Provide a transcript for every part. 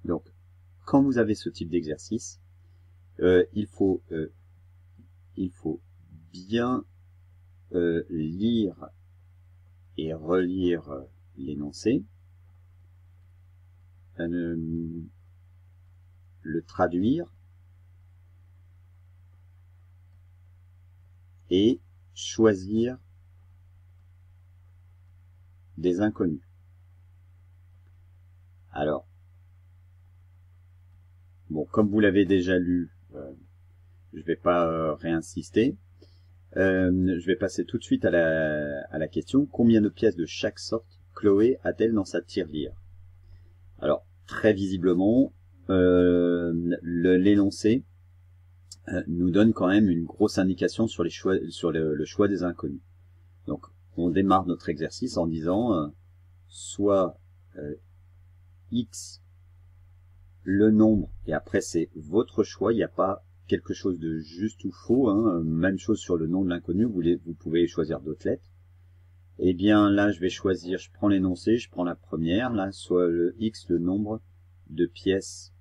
Donc, quand vous avez ce type d'exercice, il faut bien lire et relire l'énoncé, le traduire et choisir des inconnus. Alors, bon, comme vous l'avez déjà lu, je ne vais pas réinsister. Je vais passer tout de suite à la question. Combien de pièces de chaque sorte Chloé a-t-elle dans sa tirelire? Alors, très visiblement, l'énoncé nous donne quand même une grosse indication sur, le choix des inconnus. Donc, on démarre notre exercice en disant soit x le nombre, et après c'est votre choix, il n'y a pas quelque chose de juste ou faux, hein. Même chose sur le nom de l'inconnu, vous pouvez choisir d'autres lettres. Et bien là je vais choisir, je prends l'énoncé, je prends la première, là soit le x le nombre de pièces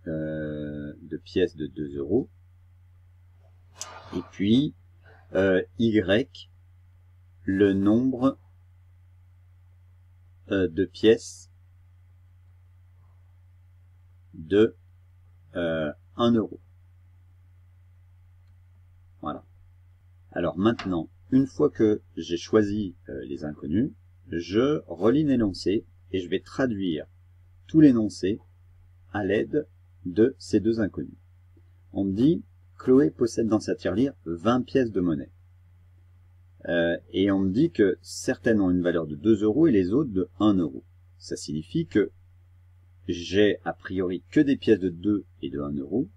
de 2 euros, et puis y le nombre de pièces de 1 euro. Voilà. Alors maintenant, une fois que j'ai choisi les inconnus, je relis l'énoncé et je vais traduire tout l'énoncé à l'aide de ces deux inconnus. On me dit, Chloé possède dans sa tirelire 20 pièces de monnaie. Et on me dit que certaines ont une valeur de 2 euros et les autres de 1 euro. Ça signifie que j'ai a priori que des pièces de 2 et de 1 euro,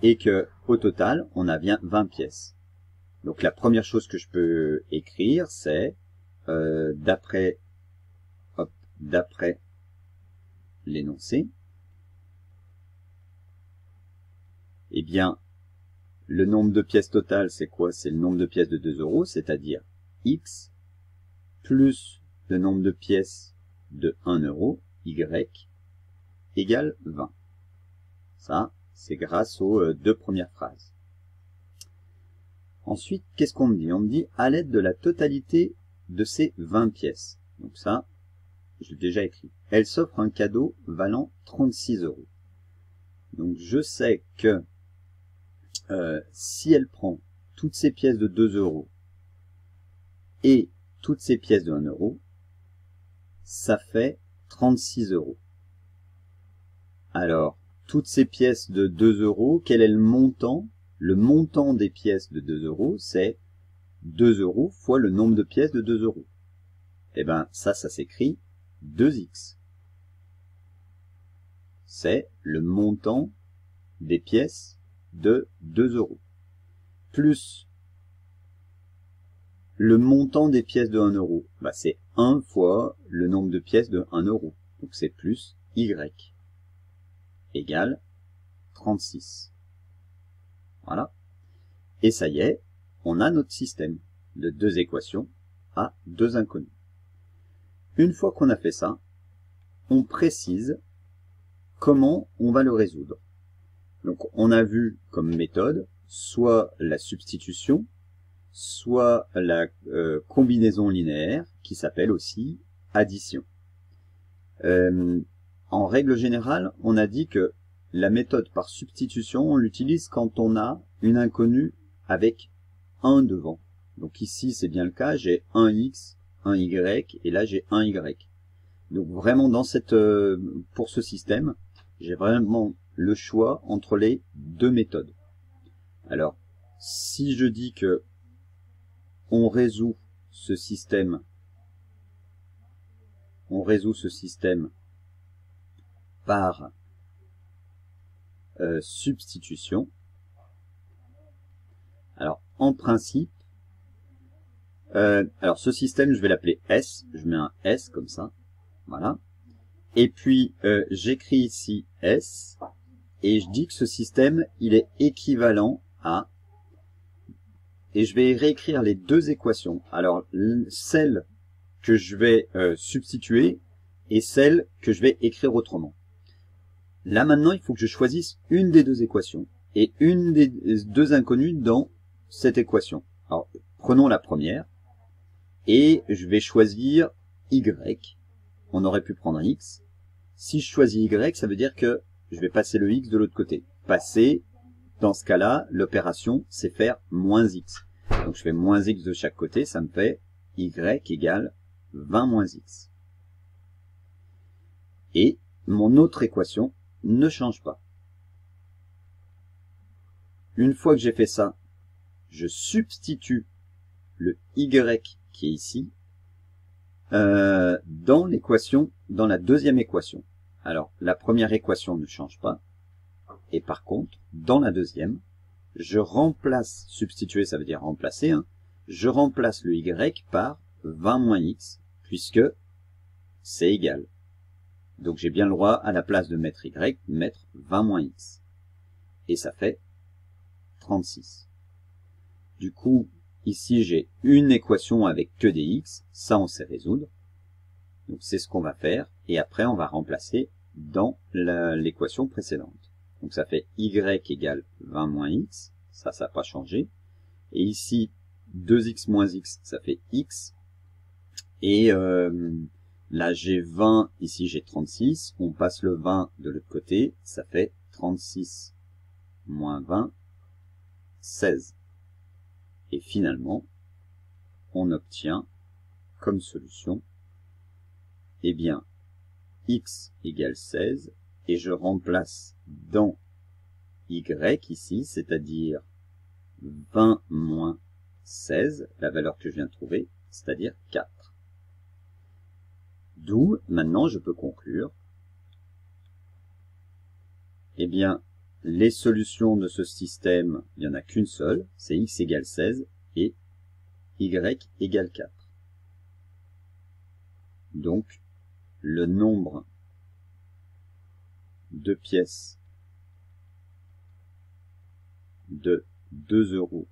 et que au total, on a bien 20 pièces. Donc la première chose que je peux écrire, c'est d'après l'énoncé, eh bien, le nombre de pièces totales, c'est quoi? C'est le nombre de pièces de 2 euros, c'est-à-dire x, plus le nombre de pièces de 1 euro, y, égale 20. Ça, c'est grâce aux deux premières phrases. Ensuite, qu'est-ce qu'on me dit? On me dit à l'aide de la totalité de ces 20 pièces. Donc ça, je l'ai déjà écrit. Elle s'offre un cadeau valant 36 euros. Donc je sais que si elle prend toutes ces pièces de 2 euros et toutes ces pièces de 1 euro, ça fait 36 euros. Alors, toutes ces pièces de 2 euros, quel est le montant? Le montant des pièces de 2 euros, c'est 2 euros fois le nombre de pièces de 2 euros. Et bien, ça s'écrit 2x. C'est le montant des pièces de 2 euros. Plus le montant des pièces de 1 euro, bah, c'est 1 fois le nombre de pièces de 1 euro. Donc c'est plus y égale 36. Voilà. Et ça y est, on a notre système de deux équations à deux inconnus. Une fois qu'on a fait ça, on précise comment on va le résoudre. Donc on a vu comme méthode soit la substitution, soit la combinaison linéaire qui s'appelle aussi addition. En règle générale, on a dit que la méthode par substitution, on l'utilise quand on a une inconnue avec 1 devant. Donc ici, c'est bien le cas, j'ai 1x, 1y, et là j'ai 1y. Donc vraiment, pour ce système, j'ai vraiment le choix entre les deux méthodes. Alors, si je dis que on résout ce système par substitution. Alors, en principe, alors ce système, je vais l'appeler S. Je mets un S comme ça. Voilà. Et puis, j'écris ici S. Et je dis que ce système, il est équivalent à... Et je vais réécrire les deux équations. Alors, celle que je vais substituer et celle que je vais écrire autrement. Là maintenant, il faut que je choisisse une des deux équations et une des deux inconnues dans cette équation. Alors, prenons la première et je vais choisir y. On aurait pu prendre x. Si je choisis y, ça veut dire que je vais passer le x de l'autre côté. Passer, dans ce cas-là, l'opération, c'est faire moins x. Donc je fais moins x de chaque côté, ça me fait y égale 20 moins x. Et mon autre équation ne change pas. Une fois que j'ai fait ça, je substitue le y qui est ici dans l'équation, dans la deuxième équation. Alors, la première équation ne change pas. Et par contre, dans la deuxième, je remplace, substituer ça veut dire remplacer, hein, je remplace le y par 20 moins x, puisque c'est égal. Donc j'ai bien le droit, à la place de mettre y, de mettre 20 moins x. Et ça fait 36. Du coup, ici j'ai une équation avec que des x, ça on sait résoudre. Donc c'est ce qu'on va faire, et après on va remplacer dans l'équation précédente. Donc ça fait y égale 20 moins x, ça n'a pas changé. Et ici, 2x moins x, ça fait x. Et là j'ai 20, ici j'ai 36, on passe le 20 de l'autre côté, ça fait 36 moins 20, 16. Et finalement, on obtient comme solution, eh bien, x égale 16, et je remplace dans y ici, c'est-à-dire 20 moins 16, la valeur que je viens de trouver, c'est-à-dire 4. D'où, maintenant, je peux conclure, eh bien, les solutions de ce système, il n'y en a qu'une seule, c'est x égale 16 et y égale 4. Donc, le nombre de pièces de 2 €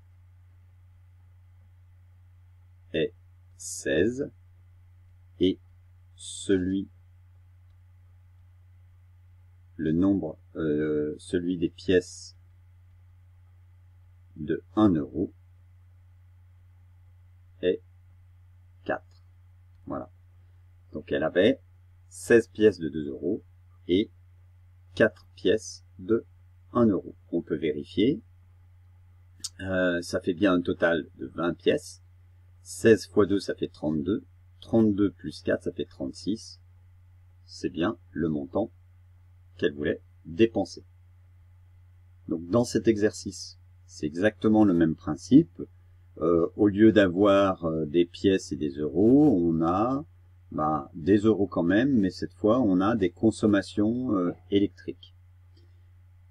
est 16 et celui des pièces de 1 € est 4. Voilà. Donc elle avait 16 pièces de 2 € et 4 pièces de 1 €. On peut vérifier. Ça fait bien un total de 20 pièces. 16 fois 2, ça fait 32. 32 plus 4, ça fait 36. C'est bien le montant qu'elle voulait dépenser. Donc dans cet exercice, c'est exactement le même principe. Au lieu d'avoir des pièces et des euros, on a des euros quand même, mais cette fois on a des consommations électriques.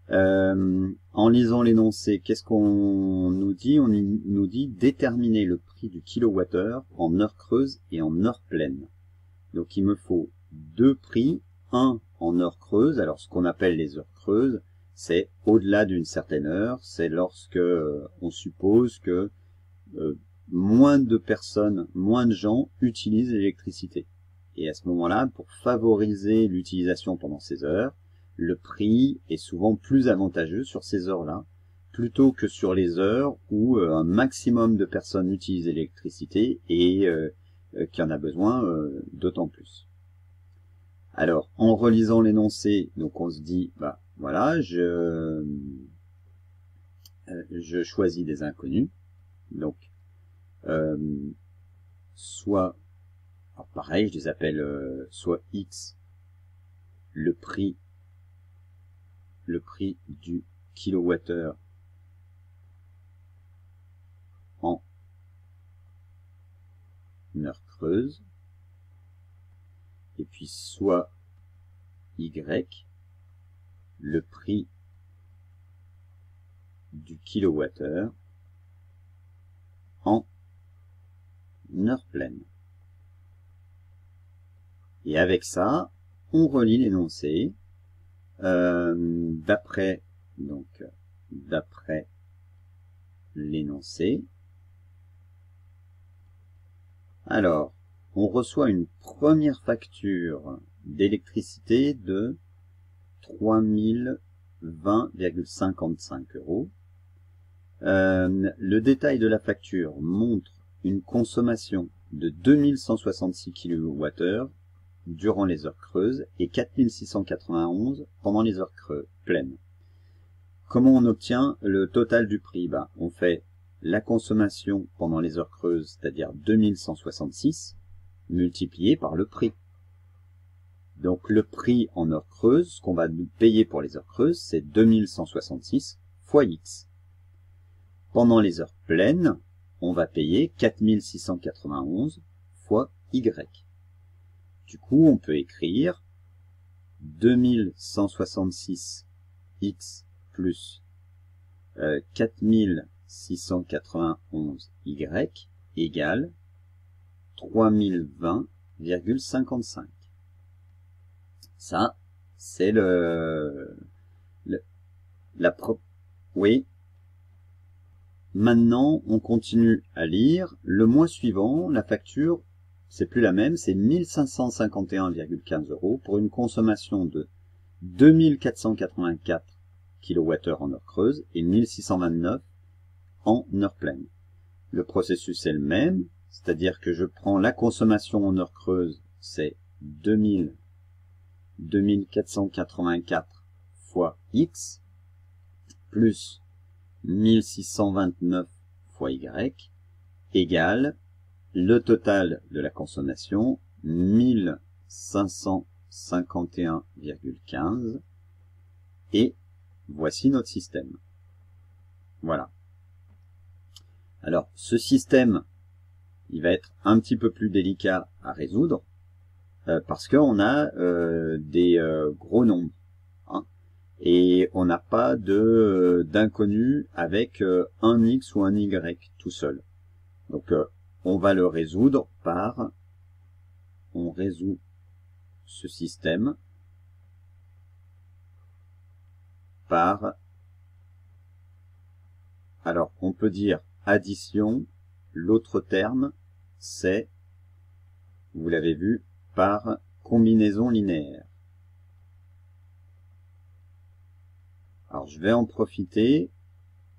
En lisant l'énoncé, qu'est-ce qu'on nous dit? On nous dit déterminer le prix du kilowattheure en heure creuse et en heure pleine. Donc il me faut deux prix, un en heure creuse. Alors ce qu'on appelle les heures creuses, c'est au-delà d'une certaine heure, c'est lorsque on suppose que moins de personnes, moins de gens utilisent l'électricité. Et à ce moment-là, pour favoriser l'utilisation pendant ces heures, le prix est souvent plus avantageux sur ces heures-là, plutôt que sur les heures où un maximum de personnes utilisent l'électricité et qui en a besoin d'autant plus. Alors, en relisant l'énoncé, donc on se dit, voilà, je choisis des inconnus. Donc, soit, alors pareil, je les appelle soit X, le prix du kilowattheure en heure creuse, et puis soit Y, le prix du kilowattheure en heure pleine. Et avec ça, on relit l'énoncé d'après l'énoncé. Alors, on reçoit une première facture d'électricité de 3020,55 €. Le détail de la facture montre une consommation de 2166 kWh durant les heures creuses et 4691 pendant les heures pleines. Comment on obtient le total du prix? On fait la consommation pendant les heures creuses, c'est-à-dire 2166, multiplié par le prix. Donc le prix en heures creuses, ce qu'on va nous payer pour les heures creuses, c'est 2166 fois X. Pendant les heures pleines, on va payer 4691 fois Y. Du coup, on peut écrire 2166 X plus 4691 Y égale 3020,55. Ça, c'est oui. Maintenant, on continue à lire. Le mois suivant, la facture, c'est plus la même, c'est 1551,15 € pour une consommation de 2484 kWh en heure creuse et 1629 en heure pleine. Le processus est le même, c'est-à-dire que je prends la consommation en heure creuse, c'est 2484 fois X, plus 1629 fois Y, égale le total de la consommation, 1551,15, et voici notre système. Voilà. Alors, ce système, il va être un petit peu plus délicat à résoudre, parce qu'on a des gros nombres. Et on n'a pas d'inconnu avec un X ou un Y tout seul. Donc on va le résoudre par, on résout ce système par, alors on peut dire addition, l'autre terme c'est, vous l'avez vu, par combinaison linéaire. Alors je vais en profiter,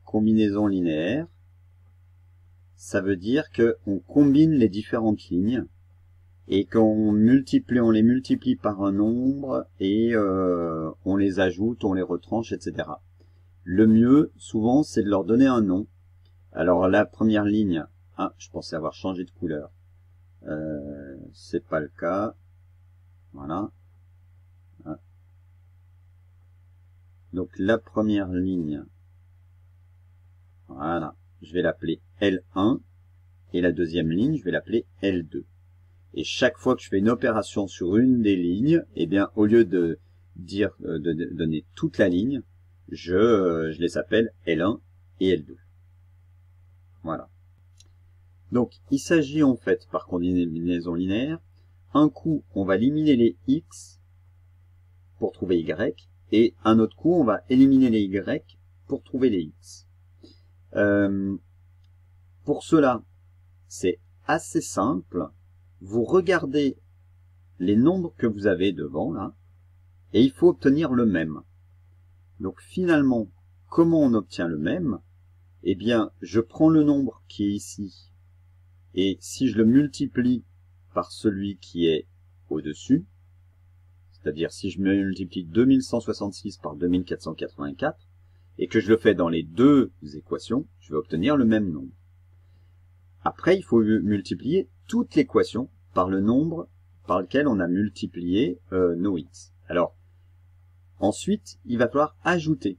combinaison linéaire, ça veut dire qu'on combine les différentes lignes et on les multiplie par un nombre et on les ajoute, on les retranche, etc. Le mieux, souvent, c'est de leur donner un nom. Alors la première ligne, je pensais avoir changé de couleur, c'est pas le cas, voilà. Donc la première ligne, voilà, je vais l'appeler L1 et la deuxième ligne, je vais l'appeler L2. Et chaque fois que je fais une opération sur une des lignes, eh bien au lieu de donner toute la ligne, je les appelle L1 et L2. Voilà. Donc il s'agit en fait par combinaison linéaire. Un coup, on va éliminer les X pour trouver Y. Et un autre coup, on va éliminer les Y pour trouver les X. Pour cela, c'est assez simple. Vous regardez les nombres que vous avez devant, là, et il faut obtenir le même. Donc finalement, comment on obtient le même? Eh bien, je prends le nombre qui est ici, et si je le multiplie par celui qui est au-dessus, c'est-à-dire si je multiplie 2166 par 2484, et que je le fais dans les deux équations, je vais obtenir le même nombre. Après, il faut multiplier toute l'équation par le nombre par lequel on a multiplié nos x. Alors, ensuite, il va falloir ajouter.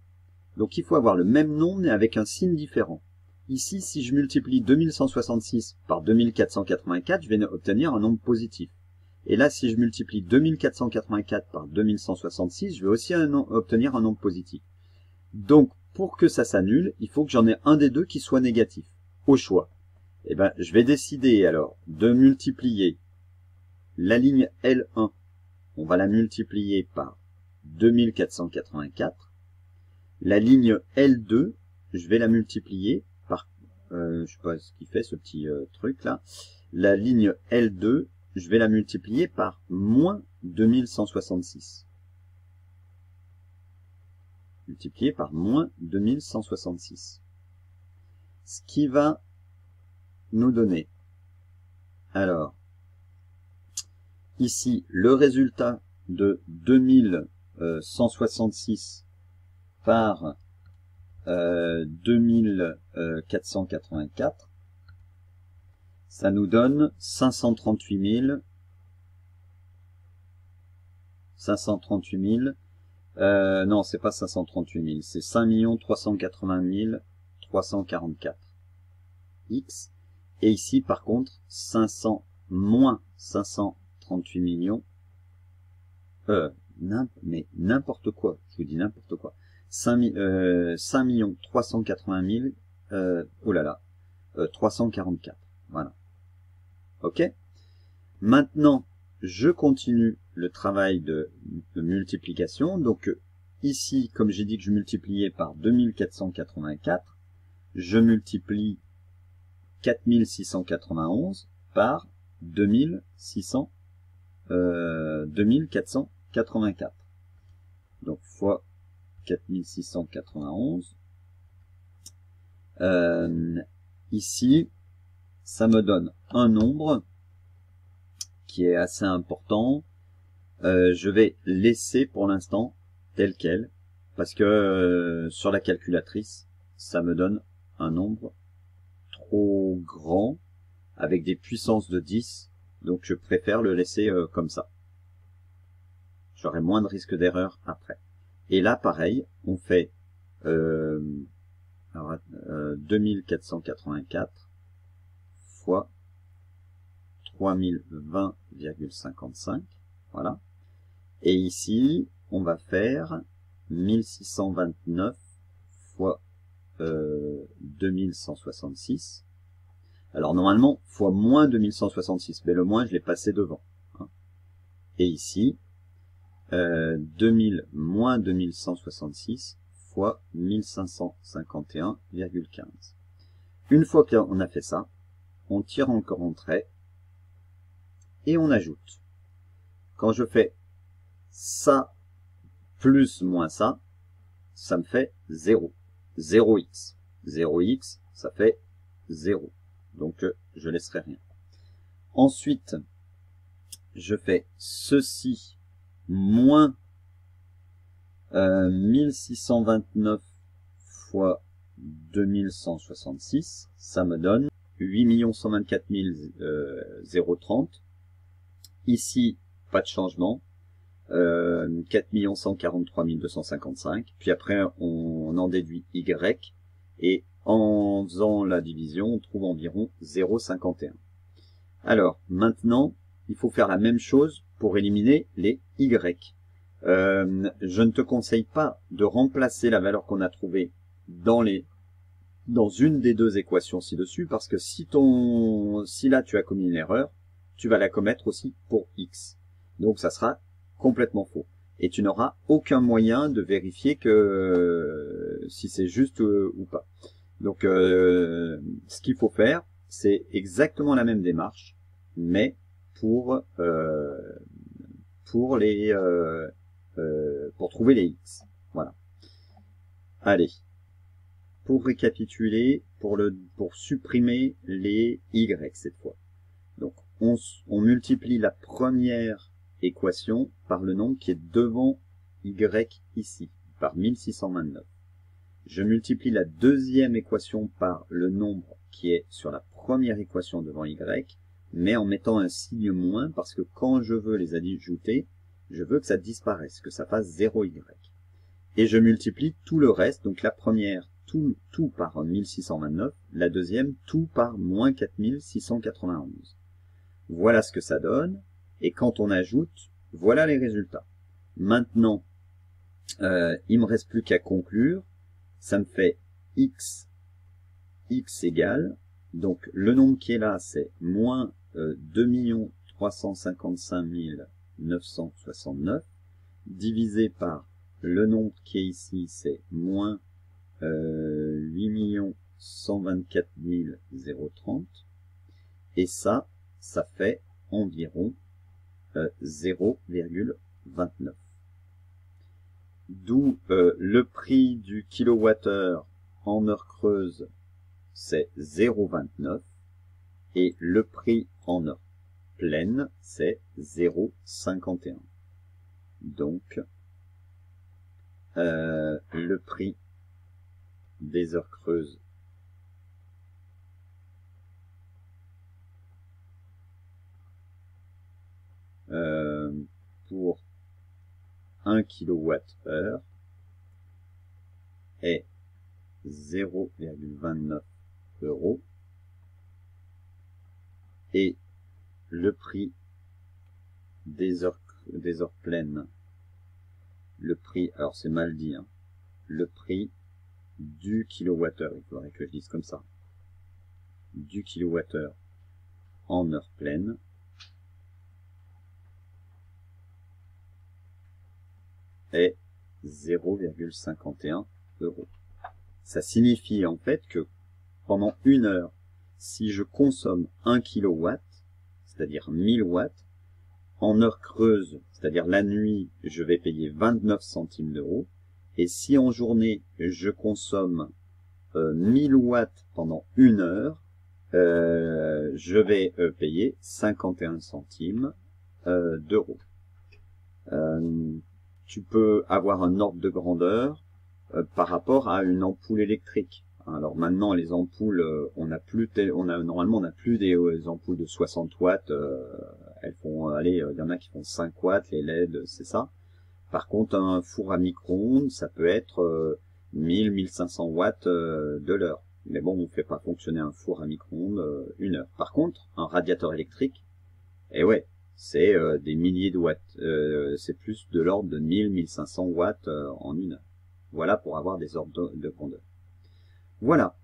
Donc, il faut avoir le même nombre, mais avec un signe différent. Ici, si je multiplie 2166 par 2484, je vais obtenir un nombre positif. Et là, si je multiplie 2484 par 2166, je vais aussi obtenir un nombre positif. Donc, pour que ça s'annule, il faut que j'en ai un des deux qui soit négatif, au choix. Eh ben, je vais décider alors de multiplier la ligne L1, on va la multiplier par 2484. La ligne L2, je vais la multiplier par, je sais pas ce qu'il fait ce petit truc là. La ligne L2, je vais la multiplier par moins 2166. multiplié par moins 2166. Ce qui va nous donner, alors, ici, le résultat de 2166 par 2484, ça nous donne 538 000, non, c'est pas 538 000, c'est 5 380 344 X. Et ici, par contre, moins 538 millions, mais n'importe quoi, je vous dis n'importe quoi. 5 380 000, oh là là, 344. Voilà. Ok. Maintenant, je continue le travail de multiplication. Donc ici, comme j'ai dit que je multipliais par 2484, je multiplie 4691 par 2484. Donc fois 4691. Ici, ça me donne un nombre qui est assez important. Je vais laisser pour l'instant tel quel, parce que sur la calculatrice, ça me donne un nombre trop grand, avec des puissances de 10, donc je préfère le laisser comme ça. J'aurai moins de risque d'erreur après. Et là, pareil, on fait 2484 fois 3020,55, voilà. Et ici, on va faire 1629 fois 2166. Alors normalement, fois moins 2166, mais le moins, je l'ai passé devant. Hein. Et ici, moins 2166 fois 1551,15. Une fois qu'on a fait ça, on tire encore un trait et on ajoute. Quand je fais ça plus moins ça, ça me fait 0. 0x. 0x, ça fait 0. Donc, je laisserai rien. Ensuite, je fais ceci moins 1629 fois 2166. Ça me donne 8 124 030. Ici, pas de changement. 4 143 255. Puis après, on en déduit Y. Et en faisant la division, on trouve environ 0,51. Alors, maintenant, il faut faire la même chose pour éliminer les Y. Je ne te conseille pas de remplacer la valeur qu'on a trouvée dans une des deux équations ci-dessus, parce que si là tu as commis une erreur, tu vas la commettre aussi pour X. Donc ça sera complètement faux. Et tu n'auras aucun moyen de vérifier que si c'est juste ou pas. Donc ce qu'il faut faire, c'est exactement la même démarche, mais pour trouver les X. Voilà. Allez. Pour récapituler, pour supprimer les Y cette fois. Donc on multiplie la première équation par le nombre qui est devant Y ici, par 1629. Je multiplie la deuxième équation par le nombre qui est sur la première équation devant Y, mais en mettant un signe moins, parce que quand je veux les ajouter, je veux que ça disparaisse, que ça fasse 0Y. Et je multiplie tout le reste, donc la première, tout par 1629, la deuxième, tout par moins 4691. Voilà ce que ça donne, et quand on ajoute, voilà les résultats. Maintenant, il me reste plus qu'à conclure. Ça me fait x égale, donc le nombre qui est là, c'est moins 2 355 969, divisé par le nombre qui est ici, c'est moins 8 124 030, et ça fait environ 0,29. D'où le prix du kilowattheure en heure creuse, c'est 0,29 et le prix en heure pleine, c'est 0,51. Donc, le prix des heures creuses pour 1 kWh est 0,29 € et le prix des heures pleines, le prix, alors c'est mal dit, hein, le prix du kilowattheure, il faudrait que je dise comme ça, du kilowattheure en heure pleine est 0,51 €. Ça signifie en fait que pendant une heure, si je consomme 1 kW, c'est-à-dire 1000 watts, en heure creuse, c'est-à-dire la nuit, je vais payer 29 centimes d'euros. Et si en journée, je consomme 1000 watts pendant une heure, je vais payer 51 centimes d'euros. Tu peux avoir un ordre de grandeur par rapport à une ampoule électrique. Alors maintenant, les ampoules, normalement on n'a plus des ampoules de 60 watts. Elles font, allez, il y en a qui font 5 watts, les LED, c'est ça. Par contre, un four à micro-ondes, ça peut être 1000-1500 watts de l'heure. Mais bon, on ne fait pas fonctionner un four à micro-ondes une heure. Par contre, un radiateur électrique, ouais, c'est des milliers de watts. C'est plus de l'ordre de 1000-1500 watts en une heure. Voilà pour avoir des ordres de grandeur. Voilà.